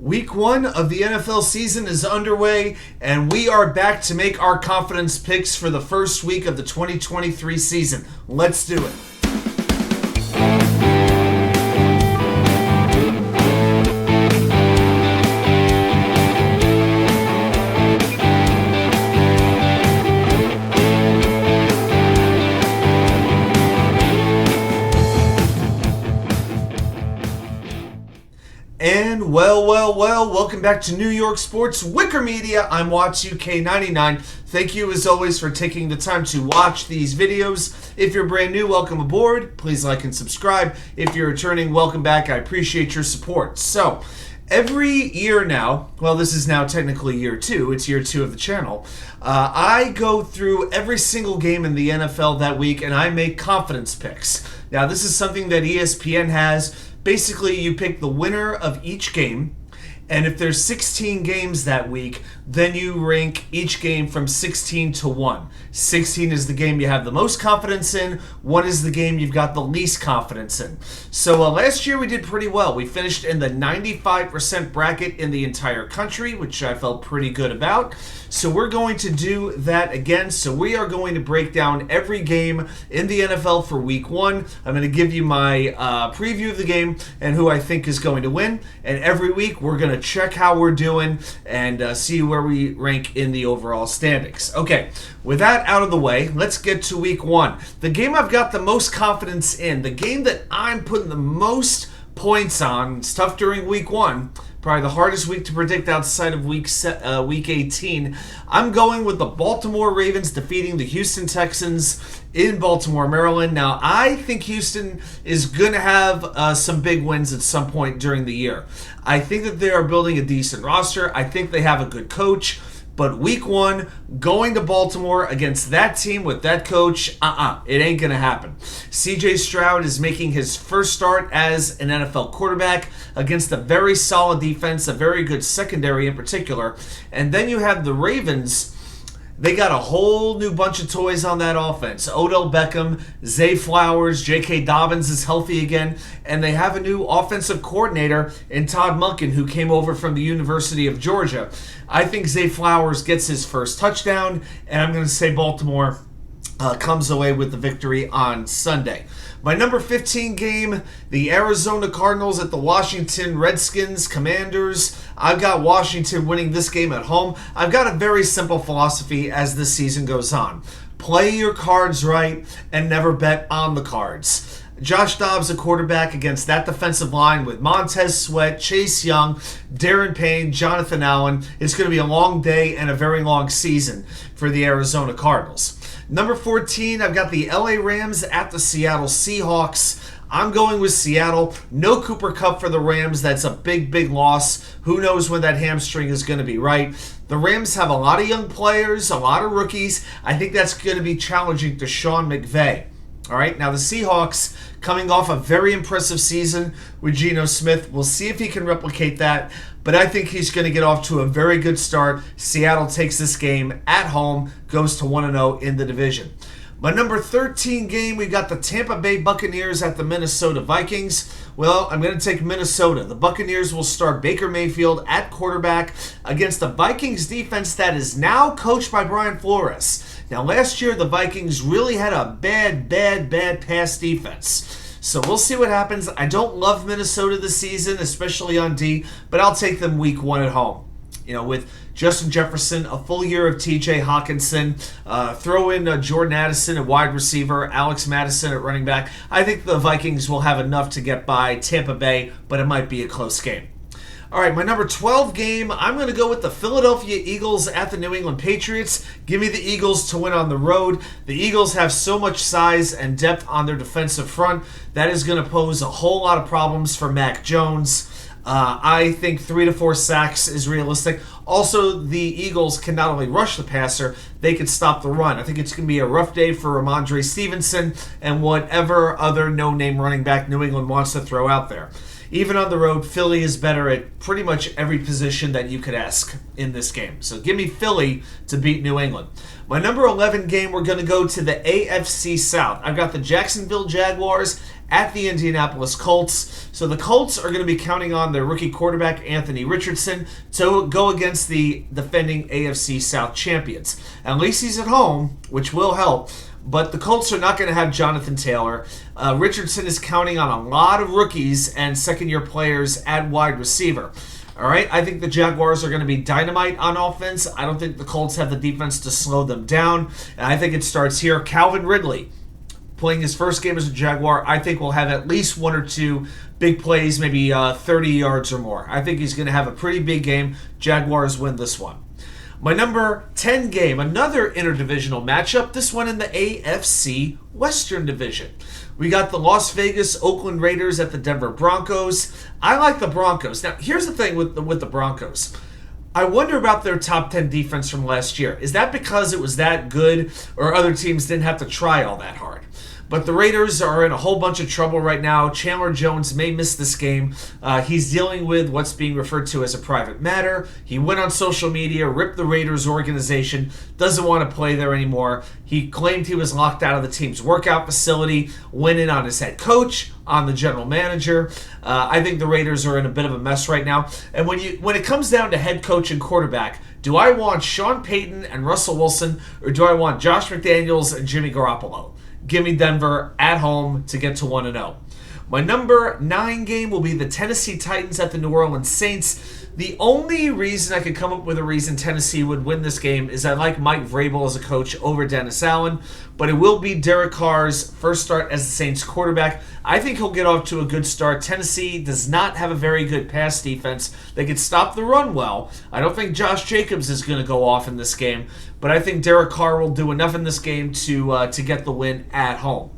Week 1 of the NFL season is underway, and we are back to make our confidence picks for the first week of the 2023 season. Let's do it. And well, welcome back to New York Sports WickerMedia. I'm WatchUK99. Thank you as always for taking the time to watch these videos. If you're brand new, welcome aboard. Please like and subscribe. If you're returning, welcome back. I appreciate your support. So, every year now, well, this is now technically year 2. It's year 2 of the channel. I go through every single game in the NFL that week, and I make confidence picks. Now, this is something that ESPN has. Basically, you pick the winner of each game, and if there's 16 games that week, then you rank each game from 16 to 1. 16 is the game you have the most confidence in. 1 is the game you've got the least confidence in. So last year we did pretty well. We finished in the 95% bracket in the entire country, which I felt pretty good about. So we're going to do that again. So we are going to break down every game in the NFL for week 1. I'm going to give you my preview of the game and who I think is going to win. And every week we're going to check how we're doing and see where we rank in the overall standings. Okay, with that out of the way, let's get to week 1. The game I've got the most confidence in, the game that I'm putting the most points on. It's tough during week 1. Probably the hardest week to predict outside of week 18. I'm going with the Baltimore Ravens defeating the Houston Texans in Baltimore, Maryland. Now, I think Houston is going to have some big wins at some point during the year. I think that they are building a decent roster. I think they have a good coach. But week 1, going to Baltimore against that team with that coach, it ain't going to happen. CJ Stroud is making his first start as an NFL quarterback against a very solid defense, a very good secondary in particular. And then you have the Ravens. They got a whole new bunch of toys on that offense. Odell Beckham, Zay Flowers, J.K. Dobbins is healthy again, and they have a new offensive coordinator in Todd Monken, who came over from the University of Georgia. I think Zay Flowers gets his first touchdown, and I'm going to say Baltimore comes away with the victory on Sunday. My number 15 game, the Arizona Cardinals at the Washington Redskins Commanders. I've got Washington winning this game at home. I've got a very simple philosophy as this season goes on. Play your cards right and never bet on the cards. Josh Dobbs, a quarterback against that defensive line with Montez Sweat, Chase Young, Darren Payne, Jonathan Allen. It's going to be a long day and a very long season for the Arizona Cardinals. Number 14, I've got the LA Rams at the Seattle Seahawks. I'm going with Seattle. No Cooper Kupp for the Rams. That's a big loss. Who knows when that hamstring is going to be right. The Rams have a lot of young players, a lot of rookies. I think that's going to be challenging to Sean McVay. All right, now the Seahawks coming off a very impressive season with Geno Smith. We'll see if he can replicate that, but I think he's going to get off to a very good start. Seattle takes this game at home, goes to 1-0 in the division. My number 13 game, we've got the Tampa Bay Buccaneers at the Minnesota Vikings. Well, I'm going to take Minnesota. The Buccaneers will start Baker Mayfield at quarterback against the Vikings defense that is now coached by Brian Flores. Now, last year, the Vikings really had a bad pass defense. So we'll see what happens. I don't love Minnesota this season, especially on D, but I'll take them week 1 at home. You know, with Justin Jefferson, a full year of TJ Hawkinson, throw in Jordan Addison at wide receiver, Alex Madison at running back. I think the Vikings will have enough to get by Tampa Bay, but it might be a close game. All right, my number 12 game, I'm going to go with the Philadelphia Eagles at the New England Patriots. Give me the Eagles to win on the road. The Eagles have so much size and depth on their defensive front. That is going to pose a whole lot of problems for Mac Jones. I think 3 to 4 sacks is realistic. Also, the Eagles can not only rush the passer, they can stop the run. I think it's going to be a rough day for Ramondre Stevenson and whatever other no-name running back New England wants to throw out there. Even on the road, Philly is better at pretty much every position that you could ask in this game. So give me Philly to beat New England. My number 11 game, we're going to go to the AFC South. I've got the Jacksonville Jaguars at the Indianapolis Colts. So the Colts are going to be counting on their rookie quarterback, Anthony Richardson, to go against the defending AFC South champions. At least he's at home, which will help. But the Colts are not going to have Jonathan Taylor. Richardson is counting on a lot of rookies and second-year players at wide receiver. All right, I think the Jaguars are going to be dynamite on offense. I don't think the Colts have the defense to slow them down. And I think it starts here. Calvin Ridley, playing his first game as a Jaguar, I think will have at least one or two big plays, maybe 30 yards or more. I think he's going to have a pretty big game. Jaguars win this one. My number 10 game, another interdivisional matchup, this one in the AFC Western Division. We got the Las Vegas Oakland Raiders at the Denver Broncos. I like the Broncos. Now, here's the thing with the Broncos. I wonder about their top 10 defense from last year. Is that because it was that good or other teams didn't have to try all that hard? But the Raiders are in a whole bunch of trouble right now. Chandler Jones may miss this game. He's dealing with what's being referred to as a private matter. He went on social media, ripped the Raiders organization, doesn't want to play there anymore. He claimed he was locked out of the team's workout facility, went in on his head coach, on the general manager. I think the Raiders are in a bit of a mess right now. And when it comes down to head coach and quarterback, do I want Sean Payton and Russell Wilson, or do I want Josh McDaniels and Jimmy Garoppolo? Give me Denver at home to get to 1-0. My number 9 game will be the Tennessee Titans at the New Orleans Saints. The only reason I could come up with a reason Tennessee would win this game is I like Mike Vrabel as a coach over Dennis Allen, but it will be Derek Carr's first start as the Saints quarterback. I think he'll get off to a good start. Tennessee does not have a very good pass defense. They can stop the run well. I don't think Josh Jacobs is going to go off in this game, but I think Derek Carr will do enough in this game to get the win at home.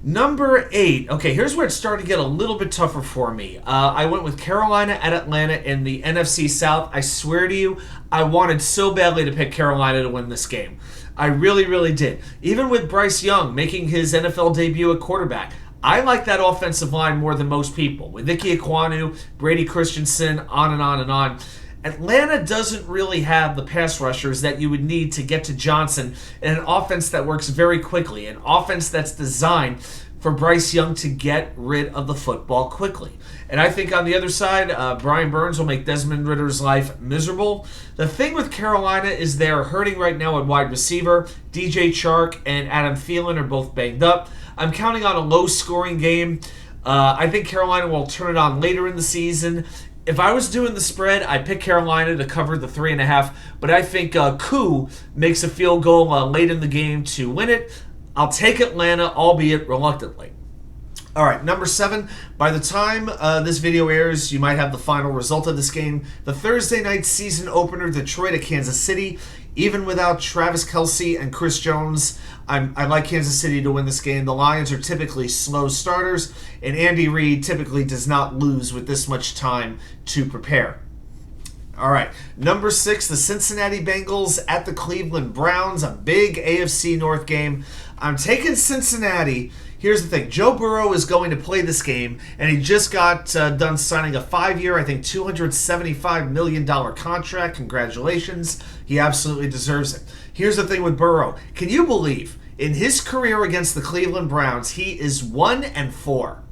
Number 8. Okay, here's where it started to get a little bit tougher for me. I went with Carolina at Atlanta in the NFC South. I swear to you, I wanted so badly to pick Carolina to win this game. I really, really did. Even with Bryce Young making his NFL debut at quarterback, I like that offensive line more than most people. With Ike Ekwonu, Brady Christensen, on and on and on. Atlanta doesn't really have the pass rushers that you would need to get to Johnson in an offense that works very quickly, an offense that's designed for Bryce Young to get rid of the football quickly. And I think on the other side, Brian Burns will make Desmond Ridder's life miserable. The thing with Carolina is they're hurting right now at wide receiver. DJ Chark and Adam Thielen are both banged up. I'm counting on a low-scoring game. I think Carolina will turn it on later in the season. If I was doing the spread, I'd pick Carolina to cover the 3.5, but I think Koo makes a field goal late in the game to win it. I'll take Atlanta, albeit reluctantly. All right, number 7. By the time this video airs, you might have the final result of this game. The Thursday night season opener, Detroit at Kansas City. Even without Travis Kelce and Chris Jones, I like Kansas City to win this game. The Lions are typically slow starters, and Andy Reid typically does not lose with this much time to prepare. All right, number 6, the Cincinnati Bengals at the Cleveland Browns, a big AFC North game. I'm taking Cincinnati. Here's the thing. Joe Burrow is going to play this game, and he just got done signing a 5-year, I think, $275 million contract. Congratulations. He absolutely deserves it. Here's the thing with Burrow. Can you believe in his career against the Cleveland Browns, he is 1-4?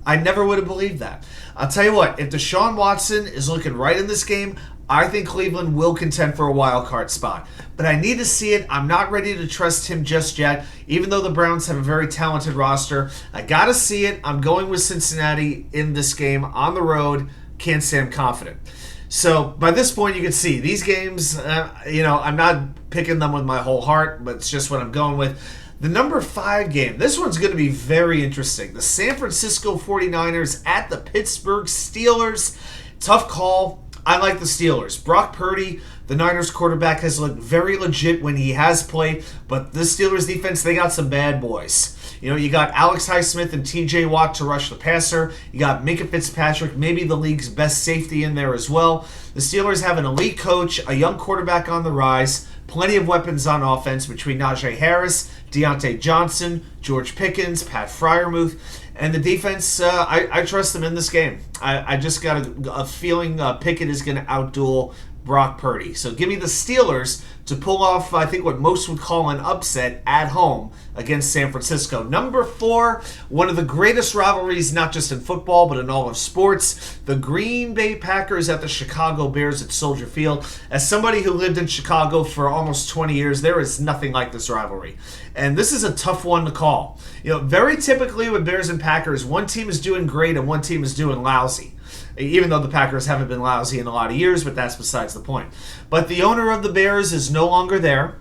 I never would have believed that. I'll tell you what, if Deshaun Watson is looking right in this game, I think Cleveland will contend for a wild card spot. But I need to see it. I'm not ready to trust him just yet, even though the Browns have a very talented roster. I got to see it. I'm going with Cincinnati in this game on the road. Can't say I'm confident. So by this point, you can see these games, I'm not picking them with my whole heart, but it's just what I'm going with. The number 5 game, this one's going to be very interesting. The San Francisco 49ers at the Pittsburgh Steelers. Tough call. I like the Steelers. Brock Purdy, the Niners quarterback, has looked very legit when he has played, but the Steelers defense, they got some bad boys. You got Alex Highsmith and TJ Watt to rush the passer. You got Minkah Fitzpatrick, maybe the league's best safety in there as well. The Steelers have an elite coach, a young quarterback on the rise, plenty of weapons on offense between Najee Harris, Deontay Johnson, George Pickens, Pat Freiermuth, and the defense, I trust them in this game. I just got a feeling Pickett is going to outduel Brock Purdy. So give me the Steelers to pull off, I think, what most would call an upset at home against San Francisco. Number 4, one of the greatest rivalries, not just in football, but in all of sports, the Green Bay Packers at the Chicago Bears at Soldier Field. As somebody who lived in Chicago for almost 20 years, there is nothing like this rivalry. And this is a tough one to call. Very typically with Bears and Packers, one team is doing great and one team is doing lousy. Even though the Packers haven't been lousy in a lot of years, but that's besides the point. But the owner of the Bears is no longer there.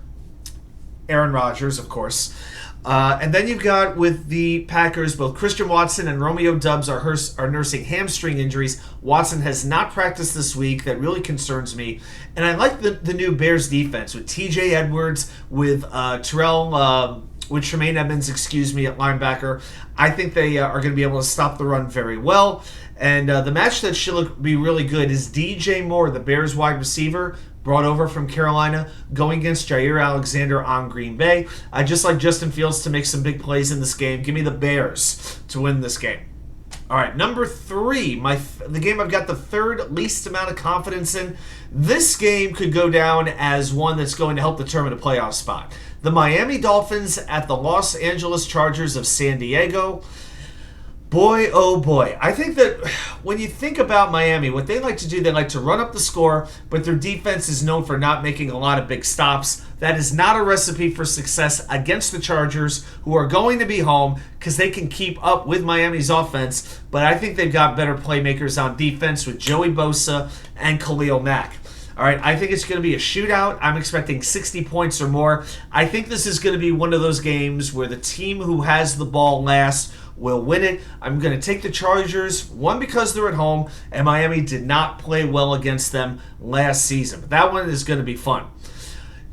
Aaron Rodgers, of course. And then you've got with the Packers, both Christian Watson and Romeo Doubs are nursing hamstring injuries. Watson has not practiced this week. That really concerns me. And I like the new Bears defense with TJ Edwards, with with Tremaine Edmonds, at linebacker. I think they are going to be able to stop the run very well. And the match that should be really good is DJ Moore, the Bears wide receiver, brought over from Carolina, going against Jair Alexander on Green Bay. I just like Justin Fields to make some big plays in this game. Give me the Bears to win this game. All right, number 3, the game I've got the third least amount of confidence in. This game could go down as one that's going to help determine a playoff spot. The Miami Dolphins at the Los Angeles Chargers of San Diego. Boy, oh boy. I think that when you think about Miami, what they like to do, they like to run up the score, but their defense is known for not making a lot of big stops. That is not a recipe for success against the Chargers, who are going to be home because they can keep up with Miami's offense, but I think they've got better playmakers on defense with Joey Bosa and Khalil Mack. All right, I think it's going to be a shootout. I'm expecting 60 points or more. I think this is going to be one of those games where the team who has the ball last will win it. I'm going to take the Chargers, one, because they're at home, and Miami did not play well against them last season. But that one is going to be fun.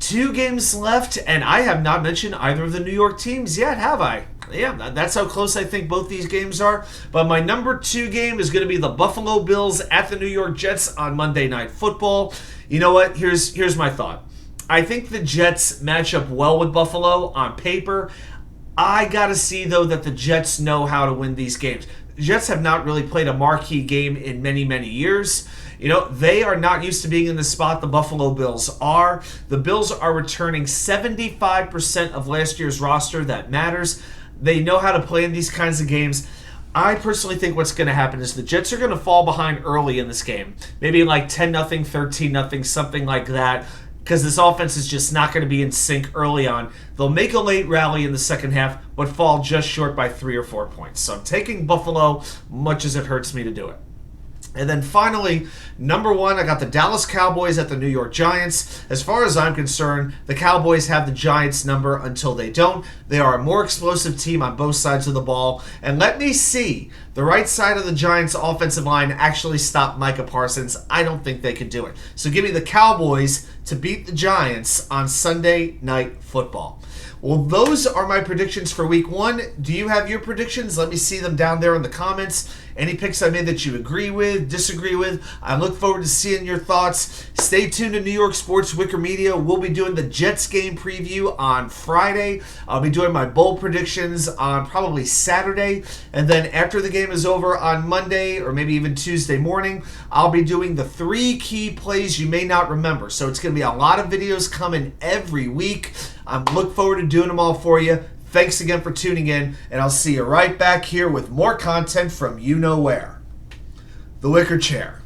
2 games left, and I have not mentioned either of the New York teams yet, have I? Yeah, that's how close I think both these games are. But my number 2 game is going to be the Buffalo Bills at the New York Jets on Monday Night Football. You know what? Here's my thought. I think the Jets match up well with Buffalo on paper. I got to see, though, that the Jets know how to win these games. The Jets have not really played a marquee game in many, many years. They are not used to being in the spot the Buffalo Bills are. The Bills are returning 75% of last year's roster. That matters. They know how to play in these kinds of games. I personally think what's going to happen is the Jets are going to fall behind early in this game. Maybe like 10-0, 13-0, something like that, because this offense is just not going to be in sync early on. They'll make a late rally in the second half, but fall just short by 3 or 4 points. So I'm taking Buffalo, much as it hurts me to do it. And then finally, number 1, I got the Dallas Cowboys at the New York Giants. As far as I'm concerned, the Cowboys have the Giants' number until they don't. They are a more explosive team on both sides of the ball. And let me see the right side of the Giants' offensive line actually stop Micah Parsons. I don't think they can do it. So give me the Cowboys to beat the Giants on Sunday Night Football. Well, those are my predictions for Week 1. Do you have your predictions? Let me see them down there in the comments. Any picks I made that you agree with, disagree with, I look forward to seeing your thoughts. Stay tuned to New York Sports WickerMedia. We'll be doing the Jets game preview on Friday. I'll be doing my bowl predictions on probably Saturday. And then after the game is over on Monday or maybe even Tuesday morning, I'll be doing the 3 key plays you may not remember. So it's going to be a lot of videos coming every week. I'm looking forward to doing them all for you. Thanks again for tuning in, and I'll see you right back here with more content from you know where. The Wicker Chair.